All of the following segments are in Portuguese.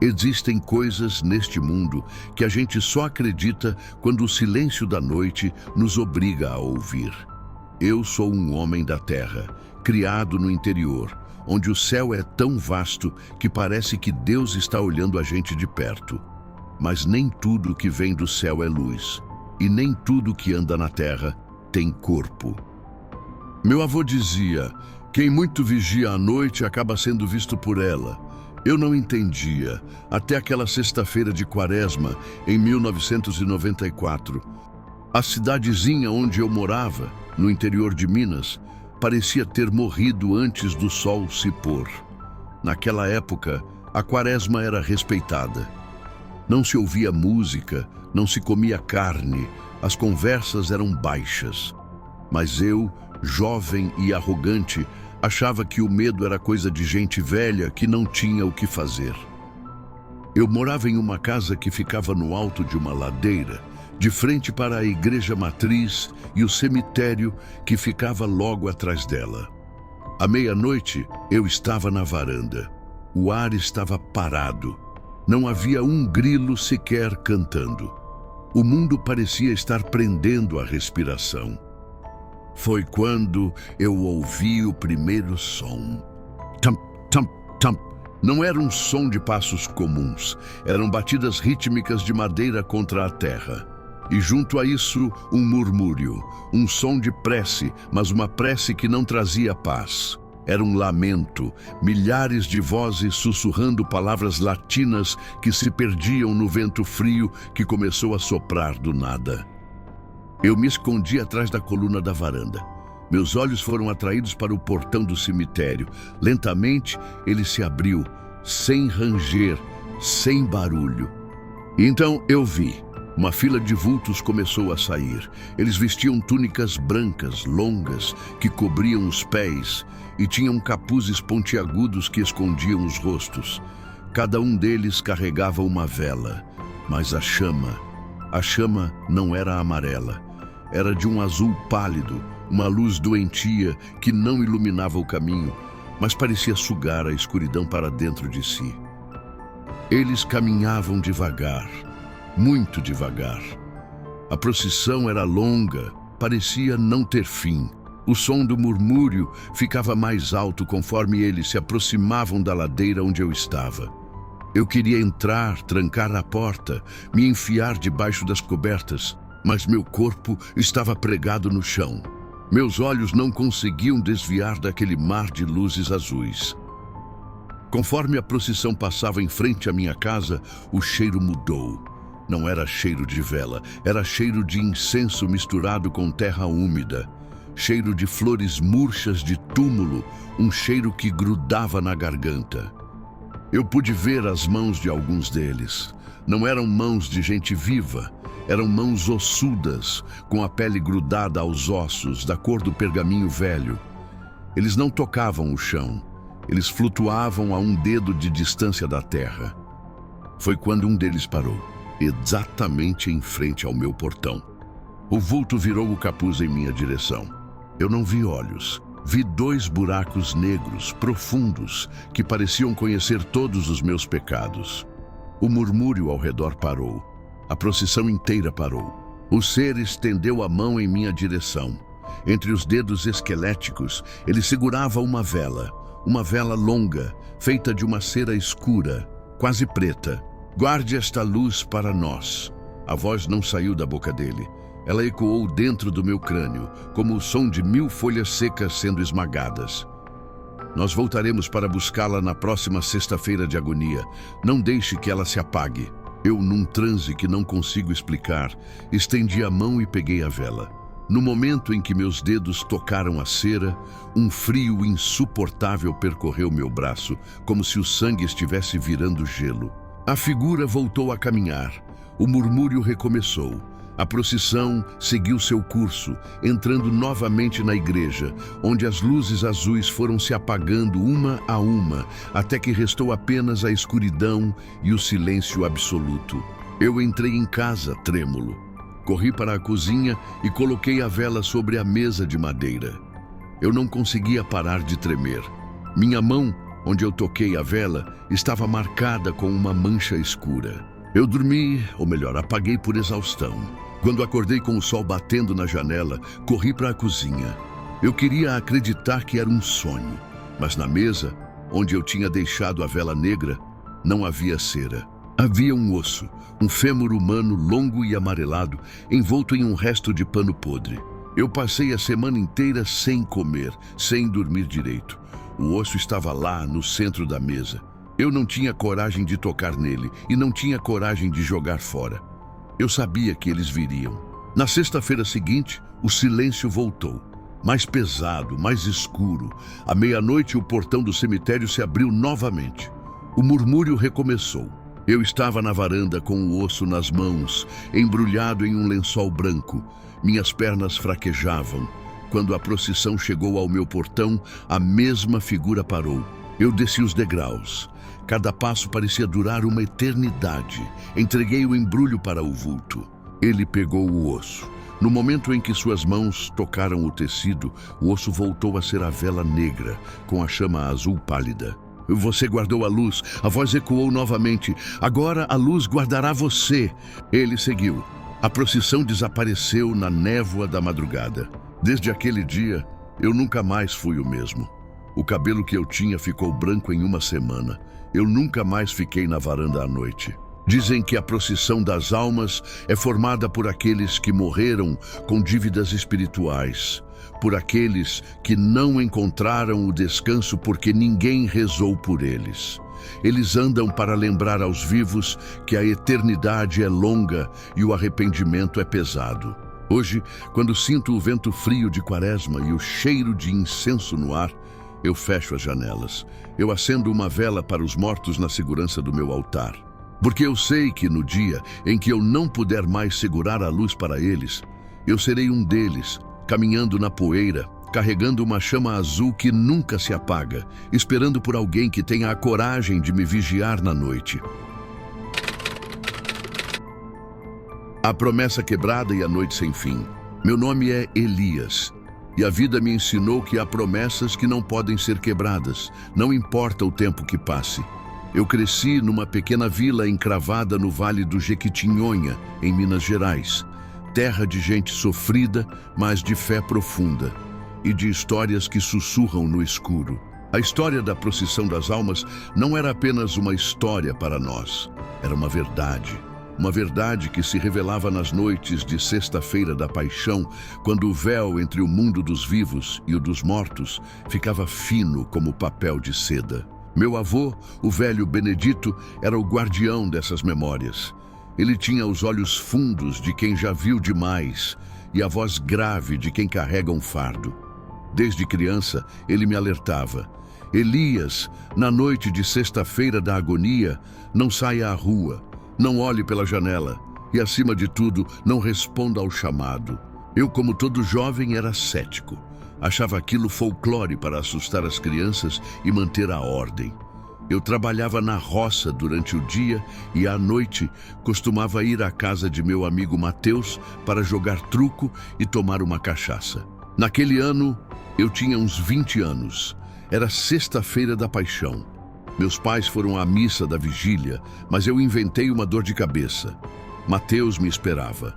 Existem coisas neste mundo que a gente só acredita quando o silêncio da noite nos obriga a ouvir. Eu sou um homem da terra, criado no interior, onde o céu é tão vasto que parece que Deus está olhando a gente de perto. Mas nem tudo que vem do céu é luz, e nem tudo que anda na terra tem corpo. Meu avô dizia: quem muito vigia à noite acaba sendo visto por ela. Eu não entendia, até aquela sexta-feira de Quaresma, em 1994. A cidadezinha onde eu morava, no interior de Minas, parecia ter morrido antes do sol se pôr. Naquela época, a Quaresma era respeitada. Não se ouvia música, não se comia carne, as conversas eram baixas. Mas eu, jovem e arrogante, achava que o medo era coisa de gente velha que não tinha o que fazer. Eu morava em uma casa que ficava no alto de uma ladeira, de frente para a igreja matriz e o cemitério que ficava logo atrás dela. À meia-noite, eu estava na varanda. O ar estava parado. Não havia um grilo sequer cantando. O mundo parecia estar prendendo a respiração. Foi quando eu ouvi o primeiro som. Tamp, tamp, tamp. Não era um som de passos comuns. Eram batidas rítmicas de madeira contra a terra. E junto a isso, um murmúrio. Um som de prece, mas uma prece que não trazia paz. Era um lamento, milhares de vozes sussurrando palavras latinas que se perdiam no vento frio que começou a soprar do nada. Eu me escondi atrás da coluna da varanda. Meus olhos foram atraídos para o portão do cemitério. Lentamente, ele se abriu, sem ranger, sem barulho. E então eu vi. Uma fila de vultos começou a sair. Eles vestiam túnicas brancas, longas, que cobriam os pés, e tinham capuzes pontiagudos que escondiam os rostos. Cada um deles carregava uma vela, mas a chama não era amarela. Era de um azul pálido, uma luz doentia que não iluminava o caminho, mas parecia sugar a escuridão para dentro de si. Eles caminhavam devagar, muito devagar. A procissão era longa, parecia não ter fim. O som do murmúrio ficava mais alto conforme eles se aproximavam da ladeira onde eu estava. Eu queria entrar, trancar a porta, me enfiar debaixo das cobertas, mas meu corpo estava pregado no chão. Meus olhos não conseguiam desviar daquele mar de luzes azuis. Conforme a procissão passava em frente à minha casa, o cheiro mudou. Não era cheiro de vela, era cheiro de incenso misturado com terra úmida. Cheiro de flores murchas de túmulo, um cheiro que grudava na garganta. Eu pude ver as mãos de alguns deles. Não eram mãos de gente viva, eram mãos ossudas, com a pele grudada aos ossos, da cor do pergaminho velho. Eles não tocavam o chão, eles flutuavam a um dedo de distância da terra. Foi quando um deles parou, exatamente em frente ao meu portão. O vulto virou o capuz em minha direção. Eu não vi olhos. Vi 2 buracos negros, profundos, que pareciam conhecer todos os meus pecados. O murmúrio ao redor parou. A procissão inteira parou. O ser estendeu a mão em minha direção. Entre os dedos esqueléticos, ele segurava uma vela longa, feita de uma cera escura, quase preta. Guarde esta luz para nós. A voz não saiu da boca dele. Ela ecoou dentro do meu crânio, como o som de 1000 folhas secas sendo esmagadas. Nós voltaremos para buscá-la na próxima sexta-feira de agonia. Não deixe que ela se apague. Eu, num transe que não consigo explicar, estendi a mão e peguei a vela. No momento em que meus dedos tocaram a cera, um frio insuportável percorreu meu braço, como se o sangue estivesse virando gelo. A figura voltou a caminhar. O murmúrio recomeçou. A procissão seguiu seu curso, entrando novamente na igreja, onde as luzes azuis foram se apagando uma a uma, até que restou apenas a escuridão e o silêncio absoluto. Eu entrei em casa, trêmulo. Corri para a cozinha e coloquei a vela sobre a mesa de madeira. Eu não conseguia parar de tremer. Minha mão Onde eu toquei a vela estava marcada com uma mancha escura. Eu dormi, ou melhor, apaguei por exaustão. Quando acordei com o sol batendo na janela, corri para a cozinha. Eu queria acreditar que era um sonho, mas na mesa, onde eu tinha deixado a vela negra, não havia cera. Havia um osso, um fêmur humano longo e amarelado, envolto em um resto de pano podre. Eu passei a semana inteira sem comer, sem dormir direito. O osso estava lá, no centro da mesa. Eu não tinha coragem de tocar nele e não tinha coragem de jogar fora. Eu sabia que eles viriam. Na sexta-feira seguinte, o silêncio voltou. Mais pesado, mais escuro. À meia-noite, o portão do cemitério se abriu novamente. O murmúrio recomeçou. Eu estava na varanda com o osso nas mãos, embrulhado em um lençol branco. Minhas pernas fraquejavam. Quando a procissão chegou ao meu portão, a mesma figura parou. Eu desci os degraus. Cada passo parecia durar uma eternidade. Entreguei o embrulho para o vulto. Ele pegou o osso. No momento em que suas mãos tocaram o tecido, o osso voltou a ser a vela negra, com a chama azul pálida. Você guardou a luz. A voz ecoou novamente. Agora a luz guardará você. Ele seguiu. A procissão desapareceu na névoa da madrugada. Desde aquele dia, eu nunca mais fui o mesmo. O cabelo que eu tinha ficou branco em uma semana. Eu nunca mais fiquei na varanda à noite. Dizem que a procissão das almas é formada por aqueles que morreram com dívidas espirituais, por aqueles que não encontraram o descanso porque ninguém rezou por eles. Eles andam para lembrar aos vivos que a eternidade é longa e o arrependimento é pesado. Hoje, quando sinto o vento frio de quaresma e o cheiro de incenso no ar, eu fecho as janelas. Eu acendo uma vela para os mortos na segurança do meu altar. Porque eu sei que no dia em que eu não puder mais segurar a luz para eles, eu serei um deles, caminhando na poeira, carregando uma chama azul que nunca se apaga, esperando por alguém que tenha a coragem de me vigiar na noite. A promessa quebrada e a noite sem fim. Meu nome é Elias. E a vida me ensinou que há promessas que não podem ser quebradas, não importa o tempo que passe. Eu cresci numa pequena vila encravada no Vale do Jequitinhonha, em Minas Gerais. Terra de gente sofrida, mas de fé profunda. E de histórias que sussurram no escuro. A história da procissão das almas não era apenas uma história para nós. Era uma verdade. Uma verdade que se revelava nas noites de Sexta-feira da Paixão, quando o véu entre o mundo dos vivos e o dos mortos ficava fino como papel de seda. Meu avô, o velho Benedito, era o guardião dessas memórias. Ele tinha os olhos fundos de quem já viu demais e a voz grave de quem carrega um fardo. Desde criança, ele me alertava. Elias, na noite de Sexta-feira da Agonia, não saia à rua. Não olhe pela janela e, acima de tudo, não responda ao chamado. Eu, como todo jovem, era cético. Achava aquilo folclore para assustar as crianças e manter a ordem. Eu trabalhava na roça durante o dia e, à noite, costumava ir à casa de meu amigo Mateus para jogar truco e tomar uma cachaça. Naquele ano, eu tinha uns 20 anos. Era Sexta-feira da Paixão. Meus pais foram à missa da vigília, mas eu inventei uma dor de cabeça. Mateus me esperava.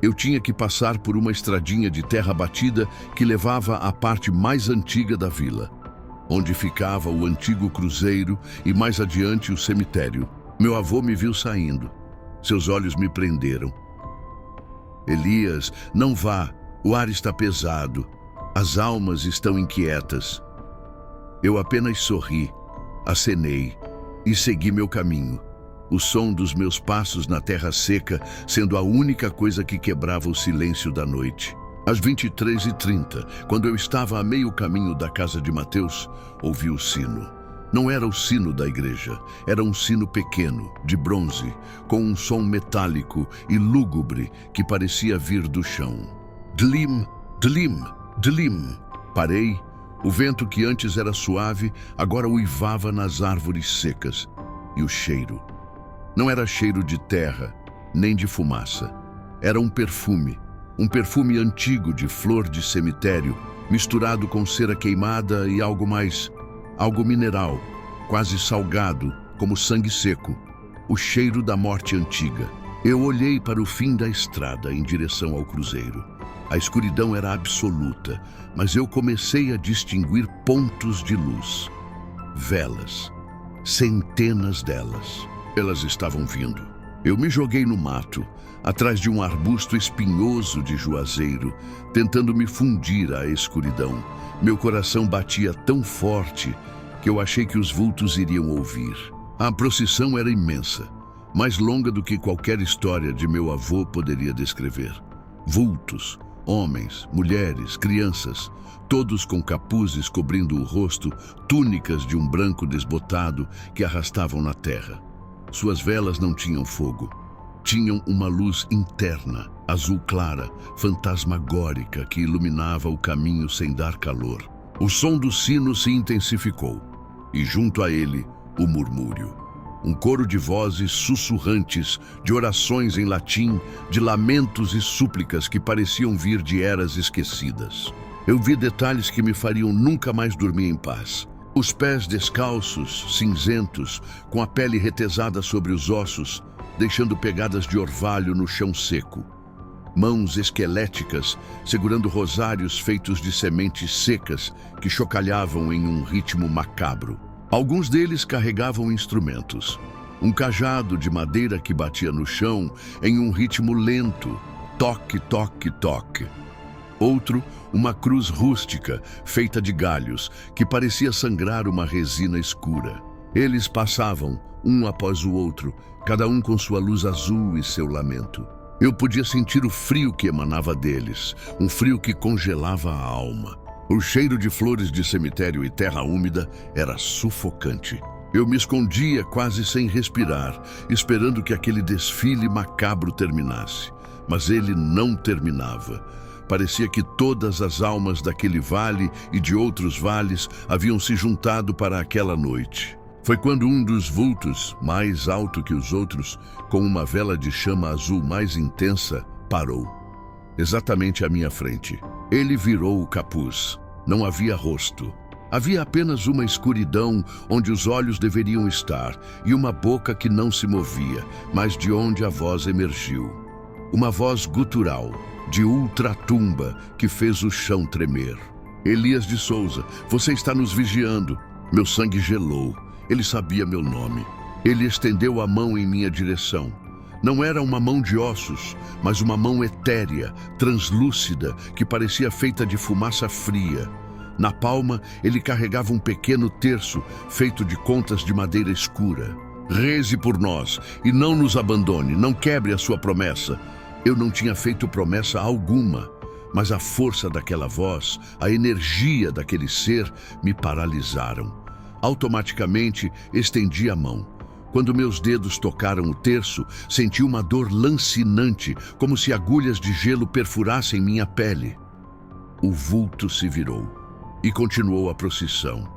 Eu tinha que passar por uma estradinha de terra batida que levava à parte mais antiga da vila, onde ficava o antigo cruzeiro e mais adiante o cemitério. Meu avô me viu saindo. Seus olhos me prenderam. Elias, não vá, o ar está pesado. As almas estão inquietas. Eu apenas sorri. Acenei e segui meu caminho, o som dos meus passos na terra seca sendo a única coisa que quebrava o silêncio da noite. Às 23h30, quando eu estava a meio caminho da casa de Mateus, ouvi o sino. Não era o sino da igreja, era um sino pequeno, de bronze, com um som metálico e lúgubre que parecia vir do chão. Dlim, dlim, dlim. Parei. O vento que antes era suave, agora uivava nas árvores secas. E o cheiro? Não era cheiro de terra, nem de fumaça. Era um perfume antigo de flor de cemitério, misturado com cera queimada e algo mineral, quase salgado, como sangue seco, o cheiro da morte antiga. Eu olhei para o fim da estrada em direção ao cruzeiro. A escuridão era absoluta, mas eu comecei a distinguir pontos de luz. Velas. Centenas delas. Elas estavam vindo. Eu me joguei no mato, atrás de um arbusto espinhoso de juazeiro, tentando me fundir à escuridão. Meu coração batia tão forte que eu achei que os vultos iriam ouvir. A procissão era imensa, mais longa do que qualquer história de meu avô poderia descrever. Vultos, homens, mulheres, crianças, todos com capuzes cobrindo o rosto, túnicas de um branco desbotado que arrastavam na terra. Suas velas não tinham fogo. Tinham uma luz interna, azul clara, fantasmagórica, que iluminava o caminho sem dar calor. O som do sino se intensificou, e junto a ele, o murmúrio. Um coro de vozes sussurrantes, de orações em latim, de lamentos e súplicas que pareciam vir de eras esquecidas. Eu vi detalhes que me fariam nunca mais dormir em paz. Os pés descalços, cinzentos, com a pele retesada sobre os ossos, deixando pegadas de orvalho no chão seco. Mãos esqueléticas, segurando rosários feitos de sementes secas que chocalhavam em um ritmo macabro. Alguns deles carregavam instrumentos. Um cajado de madeira que batia no chão em um ritmo lento, toque, toque, toque. Outro, uma cruz rústica, feita de galhos, que parecia sangrar uma resina escura. Eles passavam, um após o outro, cada um com sua luz azul e seu lamento. Eu podia sentir o frio que emanava deles, um frio que congelava a alma. O cheiro de flores de cemitério e terra úmida era sufocante. Eu me escondia quase sem respirar, esperando que aquele desfile macabro terminasse. Mas ele não terminava. Parecia que todas as almas daquele vale e de outros vales haviam se juntado para aquela noite. Foi quando um dos vultos, mais alto que os outros, com uma vela de chama azul mais intensa, parou. Exatamente à minha frente. Ele virou o capuz. Não havia rosto. Havia apenas uma escuridão onde os olhos deveriam estar e uma boca que não se movia, mas de onde a voz emergiu. Uma voz gutural, de ultratumba, que fez o chão tremer. Elias de Souza, você está nos vigiando. Meu sangue gelou. Ele sabia meu nome. Ele estendeu a mão em minha direção. Não era uma mão de ossos, mas uma mão etérea, translúcida, que parecia feita de fumaça fria. Na palma, ele carregava um pequeno terço feito de contas de madeira escura. Reze por nós e não nos abandone, não quebre a sua promessa. Eu não tinha feito promessa alguma, mas a força daquela voz, a energia daquele ser me paralisaram. Automaticamente, estendi a mão. Quando meus dedos tocaram o terço, senti uma dor lancinante, como se agulhas de gelo perfurassem minha pele. O vulto se virou e continuou a procissão.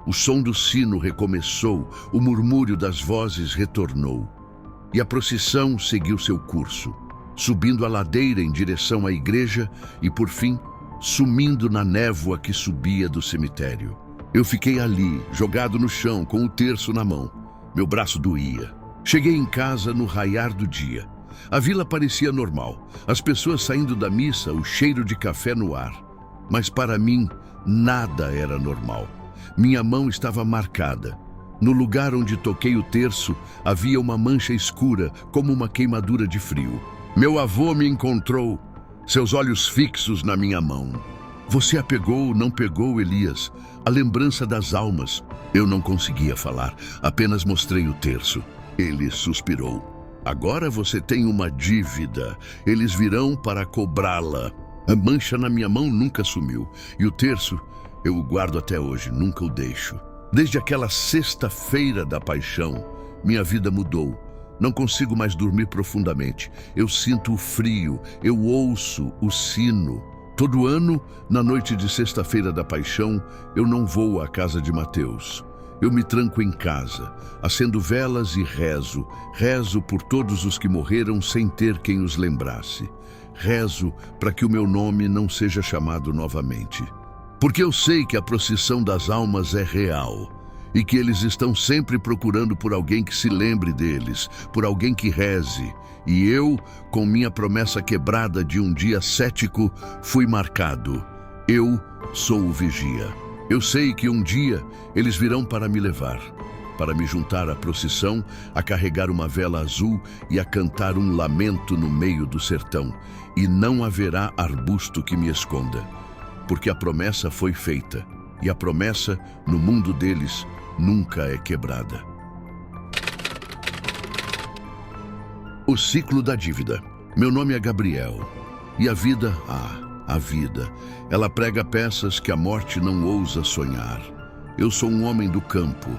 O som do sino recomeçou, o murmúrio das vozes retornou. E a procissão seguiu seu curso, subindo a ladeira em direção à igreja e, por fim, sumindo na névoa que subia do cemitério. Eu fiquei ali, jogado no chão, com o terço na mão. Meu braço doía. Cheguei em casa no raiar do dia. A vila parecia normal. As pessoas saindo da missa, o cheiro de café no ar. Mas para mim, nada era normal. Minha mão estava marcada. No lugar onde toquei o terço, havia uma mancha escura, como uma queimadura de frio. Meu avô me encontrou, seus olhos fixos na minha mão. Você a pegou, não pegou, Elias? A lembrança das almas. Eu não conseguia falar, apenas mostrei o terço. Ele suspirou. Agora você tem uma dívida. Eles virão para cobrá-la. A mancha na minha mão nunca sumiu. E o terço, eu o guardo até hoje, nunca o deixo. Desde aquela sexta-feira da paixão, minha vida mudou. Não consigo mais dormir profundamente. Eu sinto o frio, eu ouço o sino. Todo ano, na noite de sexta-feira da paixão, eu não vou à casa de Mateus. Eu me tranco em casa, acendo velas e rezo. Rezo por todos os que morreram sem ter quem os lembrasse. Rezo para que o meu nome não seja chamado novamente. Porque eu sei que a procissão das almas é real. e que eles estão sempre procurando por alguém que se lembre deles, por alguém que reze. E eu, com minha promessa quebrada de um dia cético, fui marcado. Eu sou o vigia. Eu sei que um dia eles virão para me levar, para me juntar à procissão, a carregar uma vela azul e a cantar um lamento no meio do sertão. E não haverá arbusto que me esconda, porque a promessa foi feita, e a promessa, no mundo deles, nunca é quebrada. O ciclo da dívida. Meu nome é Gabriel. E a vida, a vida, ela prega peças que a morte não ousa sonhar. Eu sou um homem do campo,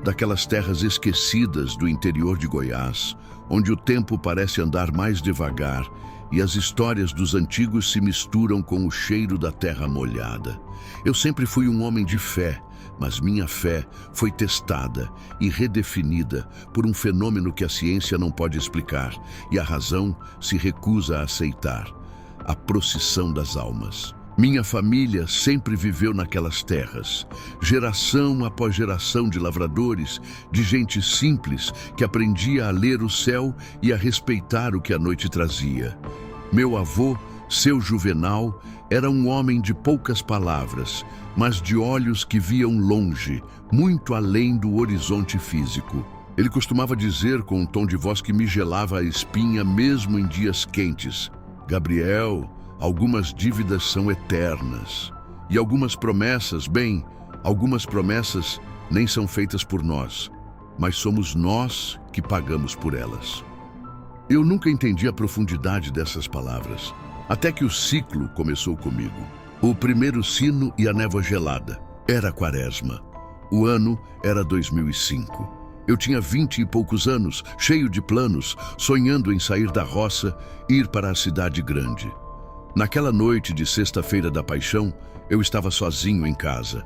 daquelas terras esquecidas do interior de Goiás, onde o tempo parece andar mais devagar e as histórias dos antigos se misturam com o cheiro da terra molhada. Eu sempre fui um homem de fé, mas minha fé foi testada e redefinida por um fenômeno que a ciência não pode explicar e a razão se recusa a aceitar: a procissão das almas. Minha família sempre viveu naquelas terras, geração após geração de lavradores, de gente simples que aprendia a ler o céu e a respeitar o que a noite trazia. Meu avô, seu Juvenal, era um homem de poucas palavras, mas de olhos que viam longe, muito além do horizonte físico. Ele costumava dizer com um tom de voz que me gelava a espinha mesmo em dias quentes: Gabriel, algumas dívidas são eternas. E algumas promessas, algumas promessas nem são feitas por nós, mas somos nós que pagamos por elas. Eu nunca entendi a profundidade dessas palavras, até que o ciclo começou comigo. O primeiro sino e a névoa gelada. Era a quaresma. O ano era 2005. Eu tinha 20 e poucos anos, cheio de planos, sonhando em sair da roça e ir para a cidade grande. Naquela noite de sexta-feira da paixão, eu estava sozinho em casa.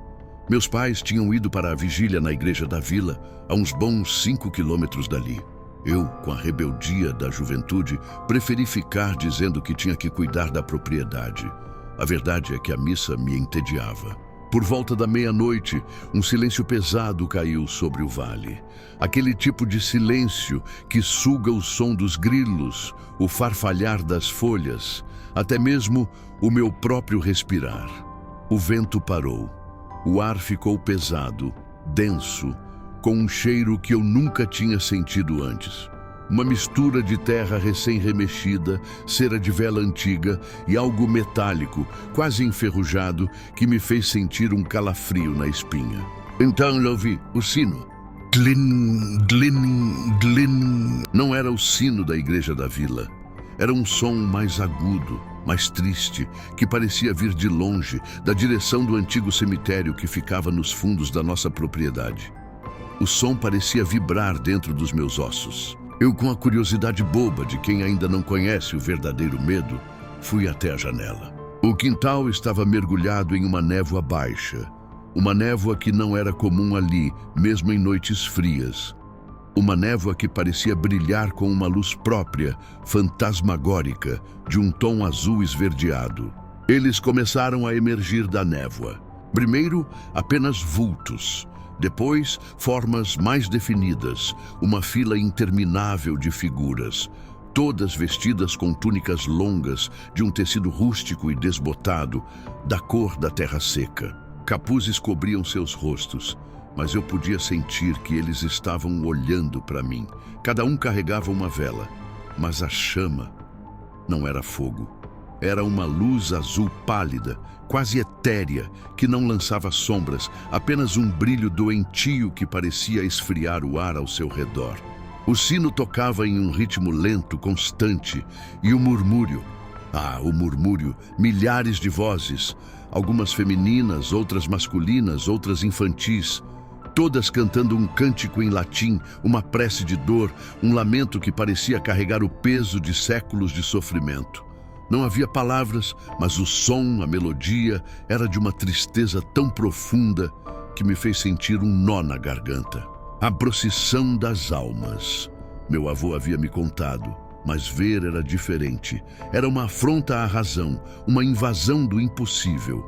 Meus pais tinham ido para a vigília na igreja da vila, a uns bons 5 quilômetros dali. Eu, com a rebeldia da juventude, preferi ficar dizendo que tinha que cuidar da propriedade. A verdade é que a missa me entediava. Por volta da meia-noite, um silêncio pesado caiu sobre o vale. Aquele tipo de silêncio que suga o som dos grilos, o farfalhar das folhas, até mesmo o meu próprio respirar. O vento parou. O ar ficou pesado, denso, com um cheiro que eu nunca tinha sentido antes. Uma mistura de terra recém-remexida, cera de vela antiga e algo metálico, quase enferrujado, que me fez sentir um calafrio na espinha. Então eu ouvi o sino. Glin, glin, glin. Não era o sino da igreja da vila. Era um som mais agudo, mais triste, que parecia vir de longe, da direção do antigo cemitério que ficava nos fundos da nossa propriedade. O som parecia vibrar dentro dos meus ossos. Eu, com a curiosidade boba de quem ainda não conhece o verdadeiro medo, fui até a janela. O quintal estava mergulhado em uma névoa baixa. Uma névoa que não era comum ali, mesmo em noites frias. Uma névoa que parecia brilhar com uma luz própria, fantasmagórica, de um tom azul esverdeado. Eles começaram a emergir da névoa. Primeiro, apenas vultos. Depois, formas mais definidas, uma fila interminável de figuras, todas vestidas com túnicas longas, de um tecido rústico e desbotado, da cor da terra seca. Capuzes cobriam seus rostos, mas eu podia sentir que eles estavam olhando para mim. Cada um carregava uma vela, mas a chama não era fogo. Era uma luz azul pálida, quase etérea, que não lançava sombras, apenas um brilho doentio que parecia esfriar o ar ao seu redor. O sino tocava em um ritmo lento, constante, e o murmúrio, milhares de vozes, algumas femininas, outras masculinas, outras infantis, todas cantando um cântico em latim, uma prece de dor, um lamento que parecia carregar o peso de séculos de sofrimento. Não havia palavras, mas o som, a melodia, era de uma tristeza tão profunda que me fez sentir um nó na garganta. A procissão das almas. Meu avô havia me contado, mas ver era diferente. Era uma afronta à razão, uma invasão do impossível.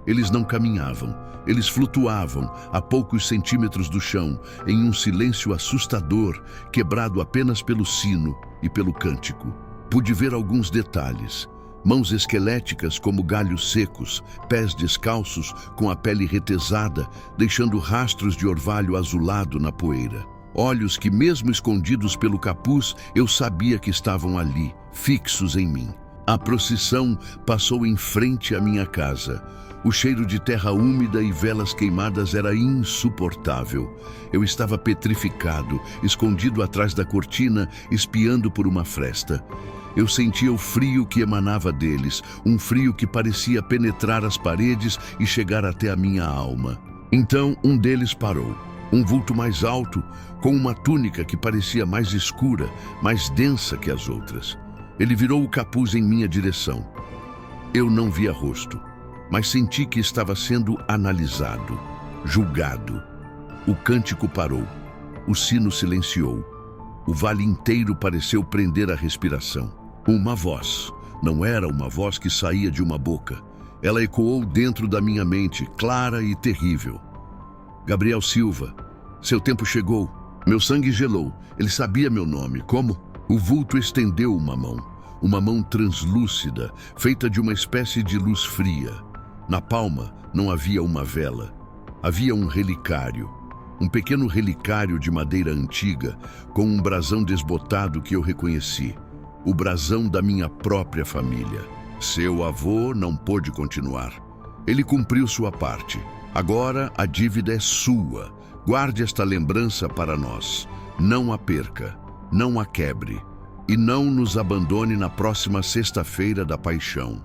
Eles não caminhavam, eles flutuavam a poucos centímetros do chão, em um silêncio assustador, quebrado apenas pelo sino e pelo cântico. Pude ver alguns detalhes. Mãos esqueléticas como galhos secos, pés descalços com a pele retesada, deixando rastros de orvalho azulado na poeira. Olhos que, mesmo escondidos pelo capuz, eu sabia que estavam ali, fixos em mim. A procissão passou em frente à minha casa. O cheiro de terra úmida e velas queimadas era insuportável. Eu estava petrificado, escondido atrás da cortina, espiando por uma fresta. Eu sentia o frio que emanava deles, um frio que parecia penetrar as paredes e chegar até a minha alma. Então um deles parou, um vulto mais alto, com uma túnica que parecia mais escura, mais densa que as outras. Ele virou o capuz em minha direção. Eu não via rosto, mas senti que estava sendo analisado, julgado. O cântico parou, o sino silenciou. O vale inteiro pareceu prender a respiração. Uma voz, não era uma voz que saía de uma boca. Ela ecoou dentro da minha mente, clara e terrível. Gabriel Silva, seu tempo chegou. Meu sangue gelou. Ele sabia meu nome. Como? O vulto estendeu uma mão translúcida, feita de uma espécie de luz fria. Na palma não havia uma vela. Havia um relicário. Um pequeno relicário de madeira antiga, com um brasão desbotado que eu reconheci. O brasão da minha própria família. Seu avô não pôde continuar. Ele cumpriu sua parte. Agora a dívida é sua. Guarde esta lembrança para nós. Não a perca, não a quebre. E não nos abandone na próxima sexta-feira da paixão.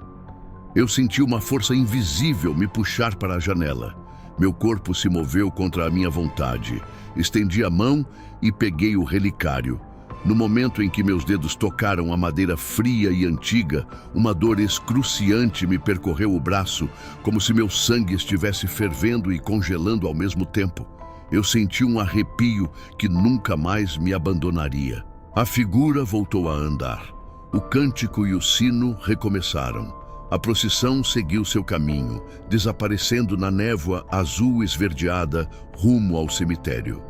Eu senti uma força invisível me puxar para a janela. Meu corpo se moveu contra a minha vontade. Estendi a mão e peguei o relicário. No momento em que meus dedos tocaram a madeira fria e antiga, uma dor excruciante me percorreu o braço, como se meu sangue estivesse fervendo e congelando ao mesmo tempo. Eu senti um arrepio que nunca mais me abandonaria. A figura voltou a andar. O cântico e o sino recomeçaram. A procissão seguiu seu caminho, desaparecendo na névoa azul esverdeada rumo ao cemitério.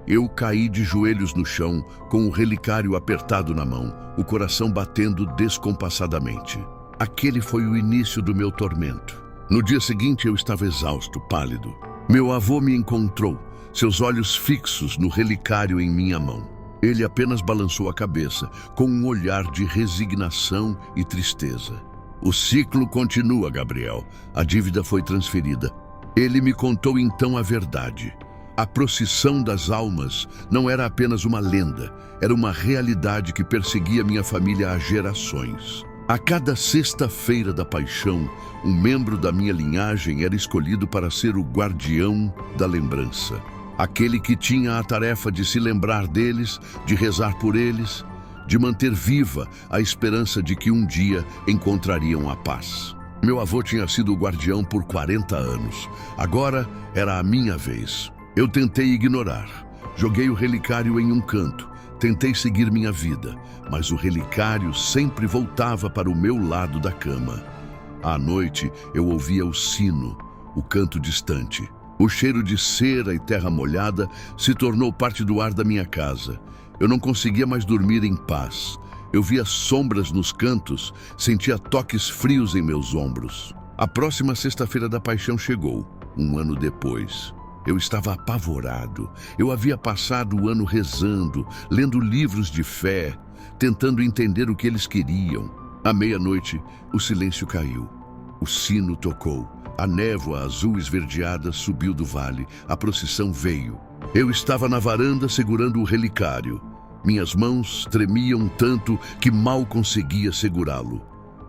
Eu caí de joelhos no chão, com o relicário apertado na mão, o coração batendo descompassadamente. Aquele foi o início do meu tormento. No dia seguinte eu estava exausto, pálido. Meu avô me encontrou, seus olhos fixos no relicário em minha mão. Ele apenas balançou a cabeça, com um olhar de resignação e tristeza. O ciclo continua, Gabriel. A dívida foi transferida. Ele me contou então a verdade. A procissão das almas não era apenas uma lenda, era uma realidade que perseguia minha família há gerações. A cada sexta-feira da paixão, um membro da minha linhagem era escolhido para ser o guardião da lembrança. Aquele que tinha a tarefa de se lembrar deles, de rezar por eles, de manter viva a esperança de que um dia encontrariam a paz. Meu avô tinha sido o guardião por 40 anos. Agora era a minha vez. Eu tentei ignorar. Joguei o relicário em um canto. Tentei seguir minha vida, mas o relicário sempre voltava para o meu lado da cama. À noite, eu ouvia o sino, o canto distante. O cheiro de cera e terra molhada se tornou parte do ar da minha casa. Eu não conseguia mais dormir em paz. Eu via sombras nos cantos, sentia toques frios em meus ombros. A próxima sexta-feira da paixão chegou, um ano depois. Eu estava apavorado. Eu havia passado o ano rezando, lendo livros de fé, tentando entender o que eles queriam. À meia-noite, o silêncio caiu. O sino tocou. A névoa azul esverdeada subiu do vale. A procissão veio. Eu estava na varanda segurando o relicário. Minhas mãos tremiam tanto que mal conseguia segurá-lo.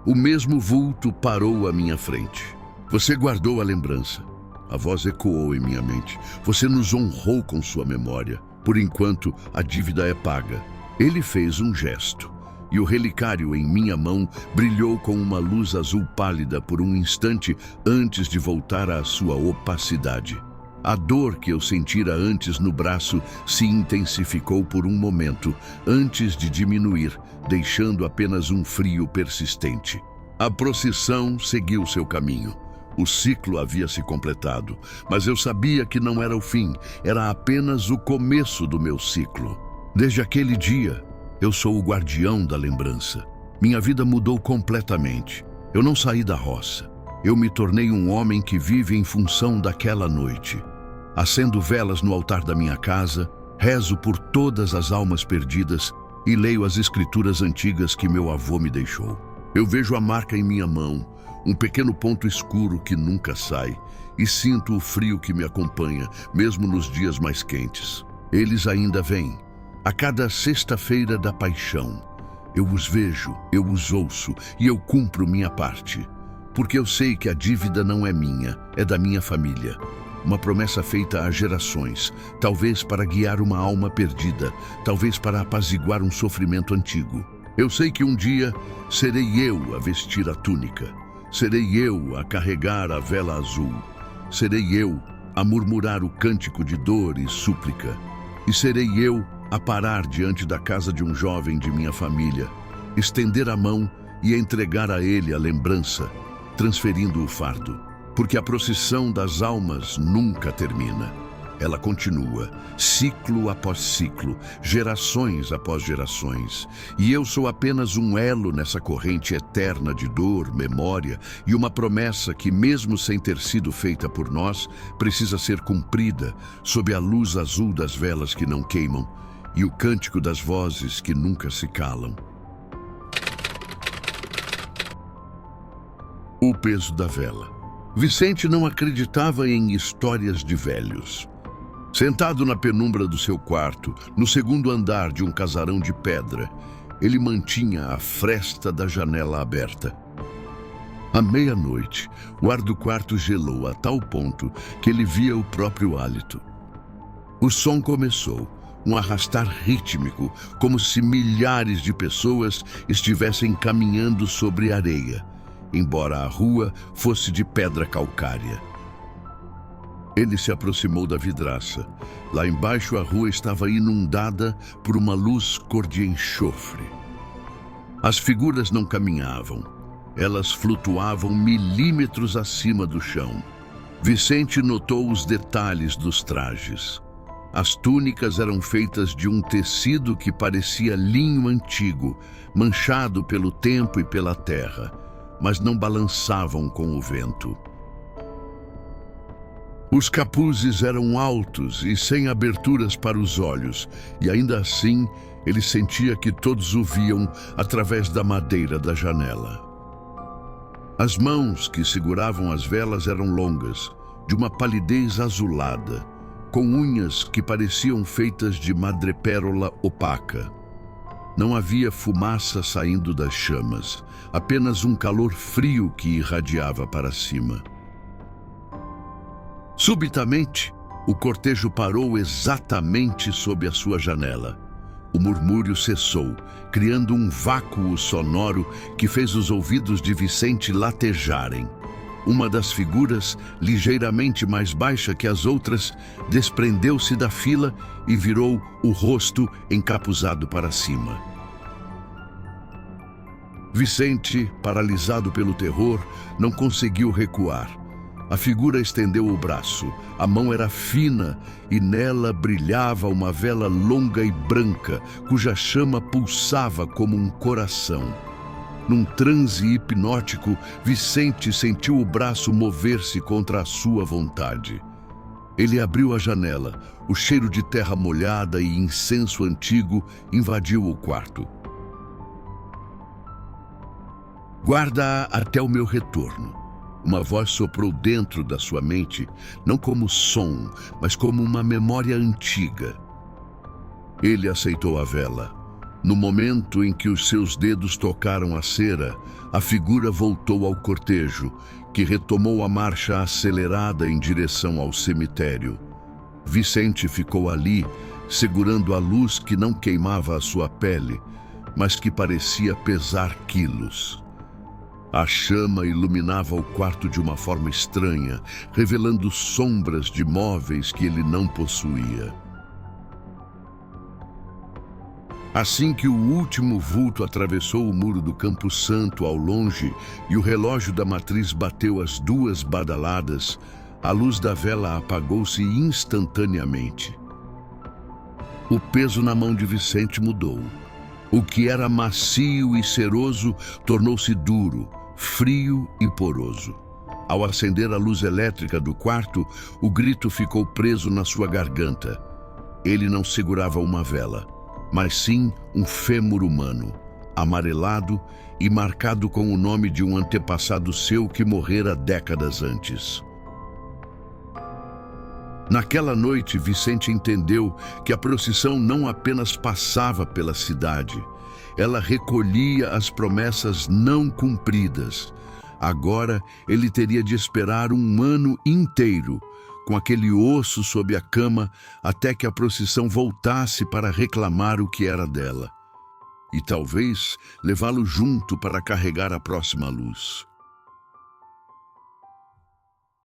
O mesmo vulto parou à minha frente. Você guardou a lembrança. A voz ecoou em minha mente. Você nos honrou com sua memória. Por enquanto, a dívida é paga. Ele fez um gesto, e o relicário em minha mão brilhou com uma luz azul pálida por um instante antes de voltar à sua opacidade. A dor que eu sentira antes no braço se intensificou por um momento, antes de diminuir, deixando apenas um frio persistente. A procissão seguiu seu caminho. O ciclo havia se completado, mas eu sabia que não era o fim, era apenas o começo do meu ciclo. Desde aquele dia, eu sou o guardião da lembrança. Minha vida mudou completamente. Eu não saí da roça. Eu me tornei um homem que vive em função daquela noite. Acendo velas no altar da minha casa, rezo por todas as almas perdidas e leio as escrituras antigas que meu avô me deixou. Eu vejo a marca em minha mão, um pequeno ponto escuro que nunca sai, e sinto o frio que me acompanha, mesmo nos dias mais quentes. Eles ainda vêm, a cada sexta-feira da paixão. Eu os vejo, eu os ouço e eu cumpro minha parte. Porque eu sei que a dívida não é minha, é da minha família. Uma promessa feita há gerações, talvez para guiar uma alma perdida, talvez para apaziguar um sofrimento antigo. Eu sei que um dia serei eu a vestir a túnica. Serei eu a carregar a vela azul. Serei eu a murmurar o cântico de dor e súplica. E serei eu a parar diante da casa de um jovem de minha família, estender a mão e entregar a ele a lembrança, transferindo o fardo. Porque a procissão das almas nunca termina. Ela continua, ciclo após ciclo, gerações após gerações. E eu sou apenas um elo nessa corrente eterna de dor, memória e uma promessa que, mesmo sem ter sido feita por nós, precisa ser cumprida sob a luz azul das velas que não queimam e o cântico das vozes que nunca se calam. O peso da vela. Vicente não acreditava em histórias de velhos. Sentado na penumbra do seu quarto, no segundo andar de um casarão de pedra, ele mantinha a fresta da janela aberta. À meia-noite, o ar do quarto gelou a tal ponto que ele via o próprio hálito. O som começou, um arrastar rítmico, como se milhares de pessoas estivessem caminhando sobre areia, embora a rua fosse de pedra calcária. Ele se aproximou da vidraça. Lá embaixo a rua estava inundada por uma luz cor de enxofre. As figuras não caminhavam. Elas flutuavam milímetros acima do chão. Vicente notou os detalhes dos trajes. As túnicas eram feitas de um tecido que parecia linho antigo, manchado pelo tempo e pela terra, mas não balançavam com o vento. Os capuzes eram altos e sem aberturas para os olhos, e ainda assim ele sentia que todos o viam através da madeira da janela. As mãos que seguravam as velas eram longas, de uma palidez azulada, com unhas que pareciam feitas de madrepérola opaca. Não havia fumaça saindo das chamas, apenas um calor frio que irradiava para cima. Subitamente, o cortejo parou exatamente sob a sua janela. O murmúrio cessou, criando um vácuo sonoro que fez os ouvidos de Vicente latejarem. Uma das figuras, ligeiramente mais baixa que as outras, desprendeu-se da fila e virou o rosto encapuzado para cima. Vicente, paralisado pelo terror, não conseguiu recuar. A figura estendeu o braço. A mão era fina e nela brilhava uma vela longa e branca, cuja chama pulsava como um coração. Num transe hipnótico, Vicente sentiu o braço mover-se contra a sua vontade. Ele abriu a janela. O cheiro de terra molhada e incenso antigo invadiu o quarto. "Guarda-a até o meu retorno." Uma voz soprou dentro da sua mente, não como som, mas como uma memória antiga. Ele aceitou a vela. No momento em que os seus dedos tocaram a cera, a figura voltou ao cortejo, que retomou a marcha acelerada em direção ao cemitério. Vicente ficou ali, segurando a luz que não queimava a sua pele, mas que parecia pesar quilos. A chama iluminava o quarto de uma forma estranha, revelando sombras de móveis que ele não possuía. Assim que o último vulto atravessou o muro do Campo Santo ao longe e o relógio da matriz bateu as 2 badaladas, a luz da vela apagou-se instantaneamente. O peso na mão de Vicente mudou. O que era macio e ceroso tornou-se duro, frio e poroso. Ao acender a luz elétrica do quarto, o grito ficou preso na sua garganta. Ele não segurava uma vela, mas sim um fêmur humano, amarelado e marcado com o nome de um antepassado seu que morrera décadas antes. Naquela noite, Vicente entendeu que a procissão não apenas passava pela cidade, ela recolhia as promessas não cumpridas. Agora ele teria de esperar um ano inteiro, com aquele osso sob a cama, até que a procissão voltasse para reclamar o que era dela. E talvez levá-lo junto para carregar a próxima luz.